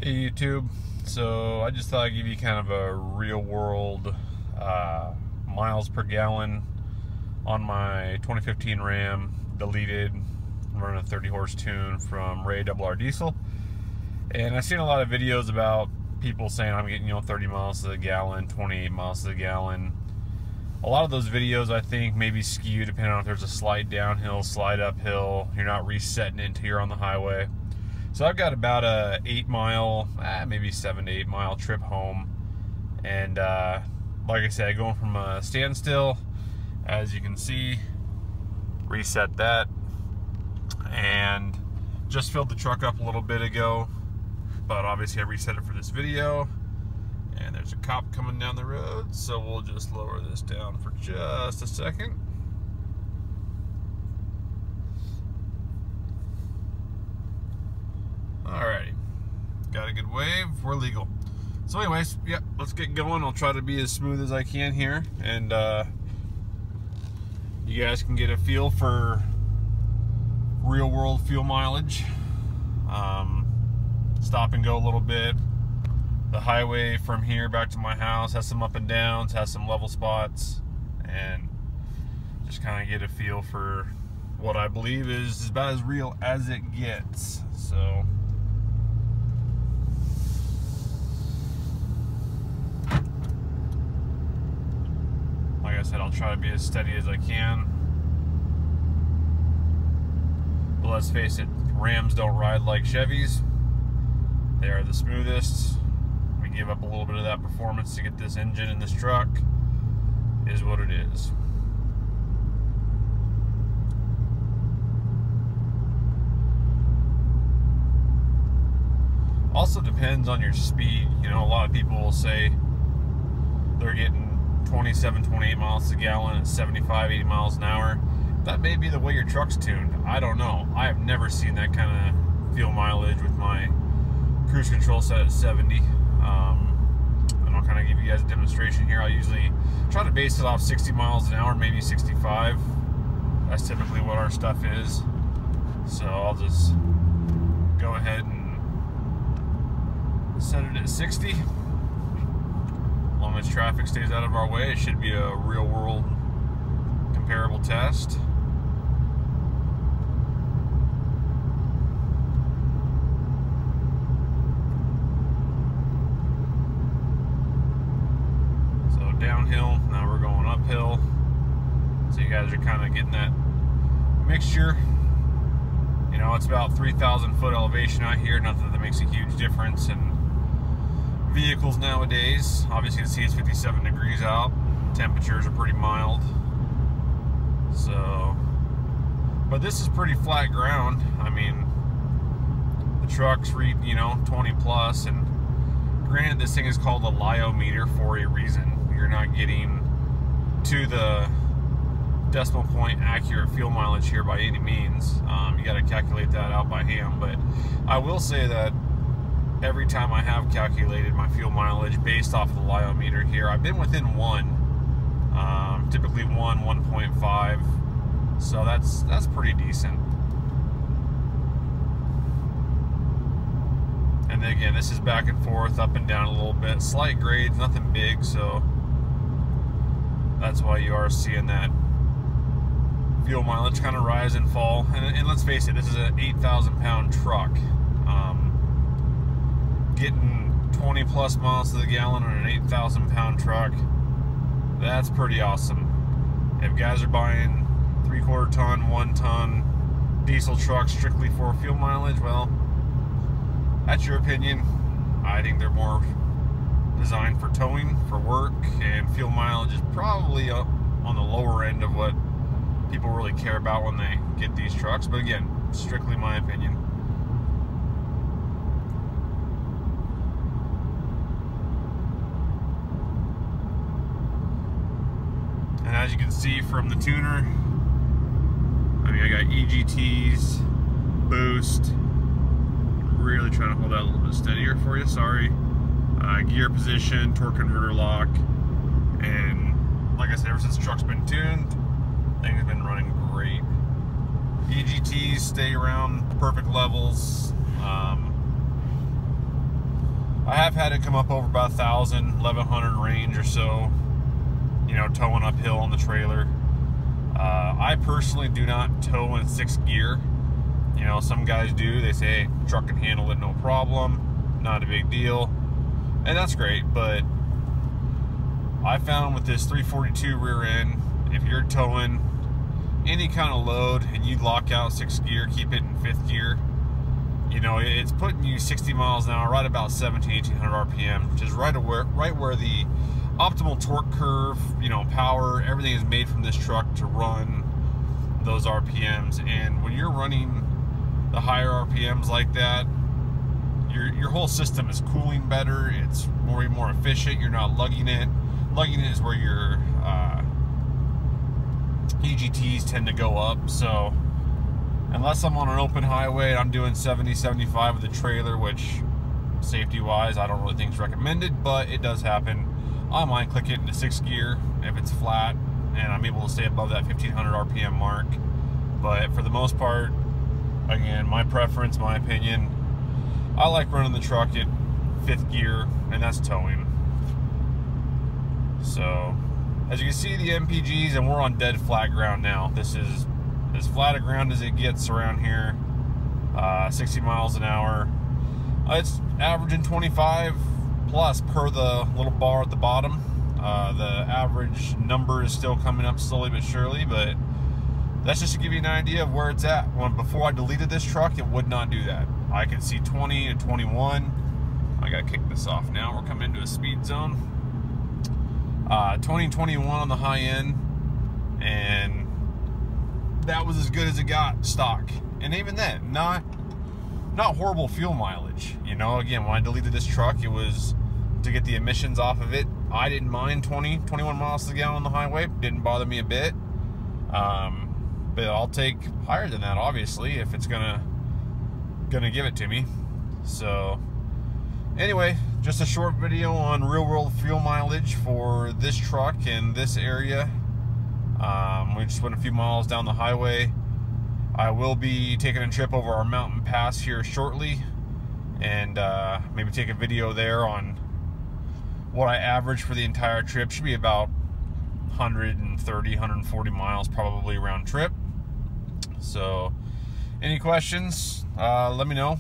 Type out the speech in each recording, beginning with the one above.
Hey YouTube, so I just thought I'd give you kind of a real world miles per gallon on my 2015 Ram, deleted, running a 30 horse tune from Ray RR Diesel. And I've seen a lot of videos about people saying I'm getting 30 miles to the gallon, 28 miles to the gallon. A lot of those videos I think maybe skew depending on if there's a slight downhill, slight uphill, you're not resetting it until you're on the highway. So I've got about a 8 mile, maybe 7 to 8 mile trip home. And like I said, going from a standstill, as you can see, reset that. And just filled the truck up a little bit ago, but obviously I reset it for this video. And there's a cop coming down the road, so we'll just lower this down for just a second. Alrighty, got a good wave, we're legal. So anyways, yeah, let's get going. I'll try to be as smooth as I can here, and you guys can get a feel for real world fuel mileage. Stop and go a little bit. The highway from here back to my house has some up and downs, has some level spots, and just kind of get a feel for what I believe is about as real as it gets. So like I said, I'll try to be as steady as I can. But let's face it, Rams don't ride like Chevys. They are the smoothest. We give up a little bit of that performance to get this engine in this truck. Is what it is. Also depends on your speed. You know, a lot of people will say they're getting 27, 28 miles a gallon at 75, 80 miles an hour. That may be the way your truck's tuned. I don't know. I have never seen that kind of fuel mileage with my cruise control set at 70. And I'll kind of give you guys a demonstration here. I usually try to base it off 60 miles an hour, maybe 65. That's typically what our stuff is. So I'll just go ahead and set it at 60. As long as traffic stays out of our way, it should be a real world comparable test. So downhill, now we're going uphill. So you guys are kind of getting that mixture. You know, it's about 3,000 foot elevation out here. Not that makes a huge difference in vehicles nowadays. Obviously you can see it's 57 degrees out. Temperatures are pretty mild. So, but this is pretty flat ground. I mean, the trucks read, 20 plus, and granted this thing is called a lyometer for a reason. You're not getting to the decimal point accurate fuel mileage here by any means. You got to calculate that out by hand, but I will say that every time I have calculated my fuel mileage based off of the lyometer here, I've been within 1, typically 1.5, so that's pretty decent. And then again, this is back and forth, up and down a little bit, slight grades, nothing big, so that's why you are seeing that fuel mileage kind of rise and fall. And let's face it, this is an 8,000 pound truck. Getting 20 plus miles to the gallon on an 8,000 pound truck, that's pretty awesome. If guys are buying 3/4 ton, 1 ton diesel trucks strictly for fuel mileage, well, that's your opinion. I think they're more designed for towing, for work, and fuel mileage is probably up on the lower end of what people really care about when they get these trucks. But again, strictly my opinion. And as you can see from the tuner, I mean, I got EGTs, boost, really trying to hold that a little bit steadier for you, sorry. Gear position, torque converter lock, and like I said, ever since the truck's been tuned, things have been running great. EGTs stay around perfect levels. I've had it come up over about 1,000, 1,100 range or so, you know, towing uphill on the trailer. I personally do not tow in 6th gear. You know, some guys do. They say, hey, truck can handle it, no problem, not a big deal, and that's great. But I found with this 342 rear end, if you're towing any kind of load and you lock out 6th gear, keep it in 5th gear, you know, it's putting you 60 miles an hour, right about 1,700 to 1,800 RPM, which is right where the optimal torque curve, you know, power, everything is made from this truck to run those RPMs. And when you're running the higher RPMs like that, your whole system is cooling better. It's more efficient. You're not lugging it. Lugging it is where your EGTs tend to go up. So unless I'm on an open highway and I'm doing 70, 75 with the trailer, which safety wise I don't really think is recommended, but it does happen, I might click it into 6th gear if it's flat and I'm able to stay above that 1,500 RPM mark. But for the most part, again, my preference, my opinion, I like running the truck at 5th gear, and that's towing. So, as you can see, the MPGs, and we're on dead flat ground now. This is as flat a ground as it gets around here. 60 miles an hour. It's averaging 25 plus per the little bar at the bottom. The average number is still coming up slowly but surely, but that's just to give you an idea of where it's at. When before I deleted this truck, it would not do that. I could see 20 to 21. I gotta kick this off now. We're coming into a speed zone. 20 and 21 on the high end, and that was as good as it got stock. And even then, not horrible fuel mileage. You know, again, when I deleted this truck, it was to get the emissions off of it. I didn't mind 20, 21 miles to the gallon on the highway. Didn't bother me a bit. But I'll take higher than that, obviously, if it's gonna give it to me. So anyway, just a short video on real world fuel mileage for this truck in this area. We just went a few miles down the highway. I will be taking a trip over our mountain pass here shortly, and maybe take a video there on what I average for the entire trip. Should be about 130, 140 miles probably round trip. So any questions, let me know,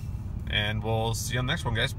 and we'll see you on the next one, guys.